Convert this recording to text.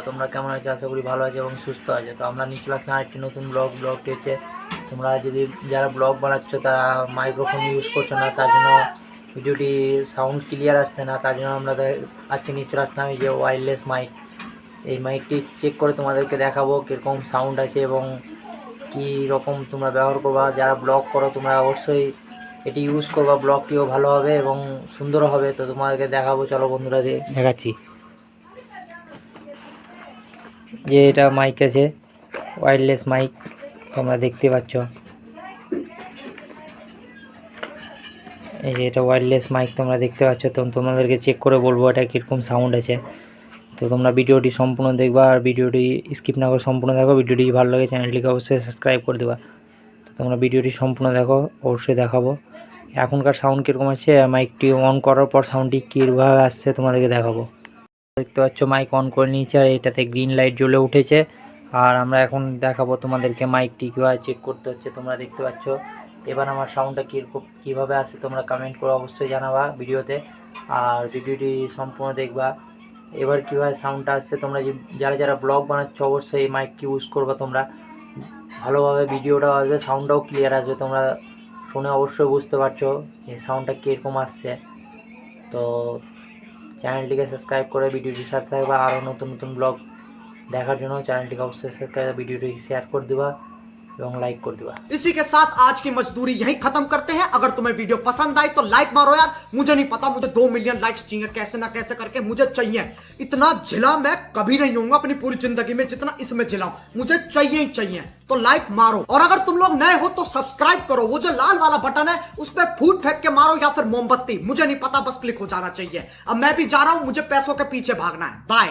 তোমরা কেমন আছো? আশা করি ভালো আছো এবং সুস্থ আছো। তো আমরা নিয়ে চলে আসলাম আরেকটি নতুন ব্লগটি হচ্ছে তোমরা যদি যারা ব্লগ বানাচ্ছ তারা মাইক্রোফোন ইউজ করছো না, তার জন্য ভিডিওটি সাউন্ড ক্লিয়ার আসছে না, তার জন্য আমরা আজকে নিয়ে চলে আসলাম এই যে ওয়্যারলেস মাইক। এই মাইকটি চেক করে তোমাদেরকে দেখাবো কীরকম সাউন্ড আছে এবং কী রকম তোমরা ব্যবহার করবা। যারা ব্লগ করো তোমরা অবশ্যই এটি ইউজ করবা, ব্লগটিও ভালো হবে এবং সুন্দর হবে। তো তোমাদেরকে দেখাবো, চলো বন্ধুরা দেখাচ্ছি যে এটা মাইক আছে, ওয়্যারলেস মাইক তোমরা দেখতে পাচ্ছ। এই যে এটা ওয়্যারলেস মাইক তোমরা দেখতে পাচ্ছ। তো তোমাদেরকে চেক করে বলবো এটা কীরকম সাউন্ড আছে। তো তোমরা ভিডিওটি সম্পূর্ণ দেখবা আর ভিডিওটি স্কিপ না করে সম্পূর্ণ দেখো। ভিডিওটি ভালো লাগে চ্যানেলটিকে অবশ্যই সাবস্ক্রাইব করে দেবা। তো তোমরা ভিডিওটি সম্পূর্ণ দেখো, অবশ্যই দেখাবো এখনকার সাউন্ড কীরকম আছে, মাইকটি অন করার পর সাউন্ডটি কীভাবে আসছে তোমাদেরকে দেখাবো। দেখতে পাচ্ছ মাইক অন করে নিয়েছে আর এটাতে গ্রিন লাইট জ্বলে উঠেছে। আর আমরা এখন দেখাবো তোমাদেরকে মাইকটি কীভাবে চেক করতে হচ্ছে। তোমরা দেখতে পাচ্ছ এবার আমার সাউন্ডটা কীভাবে আসে তোমরা কমেন্ট করে অবশ্যই জানাবা ভিডিওতে, আর ভিডিওটি সম্পূর্ণ দেখবা। এবার কীভাবে সাউন্ডটা আসছে, তোমরা যারা যারা ব্লগ বানাচ্ছ অবশ্যই এই মাইকটি ইউজ করবা। তোমরা ভালোভাবে ভিডিওটাও আসবে, সাউন্ডটাও ক্লিয়ার আসবে। তোমরা শুনে অবশ্যই বুঝতে পারছো এই সাউন্ডটা কীরকম আসছে। তো চ্যানেলটিকে সাবস্ক্রাইব করে ভিডিওটির সাথে থাকবা। আরও নতুন নতুন ব্লগ দেখার জন্য চ্যানেলটিকে অবশ্যই সাবস্ক্রাইব, ভিডিওটি শেয়ার করে দেবা এবং লাইক করে देवा। इसी के साथ आज की मजदूरी यहीं खत्म करते हैं। अगर तुम्हें वीडियो पसंद आई तो लाइक मारो यार। मुझे नहीं पता, मुझे 2 मिलियन लाइक्स चाहिए, कैसे ना कैसे करके मुझे चाहिए। इतना झिला मैं कभी नहीं होऊंगा अपनी पूरी जिंदगी में जितना इसमें झिला हूं। मुझे चाहिए ही चाहिए। तो लाइक मारो, और अगर तुम लोग नए हो तो सब्सक्राइब करो। वो जो लाल वाला बटन है उस पर फूट फेंक के मारो या फिर मोमबत्ती, मुझे नहीं पता, बस क्लिक हो जाना चाहिए। अब मैं भी जा रहा हूं, मुझे पैसों के पीछे भागना है। बाय।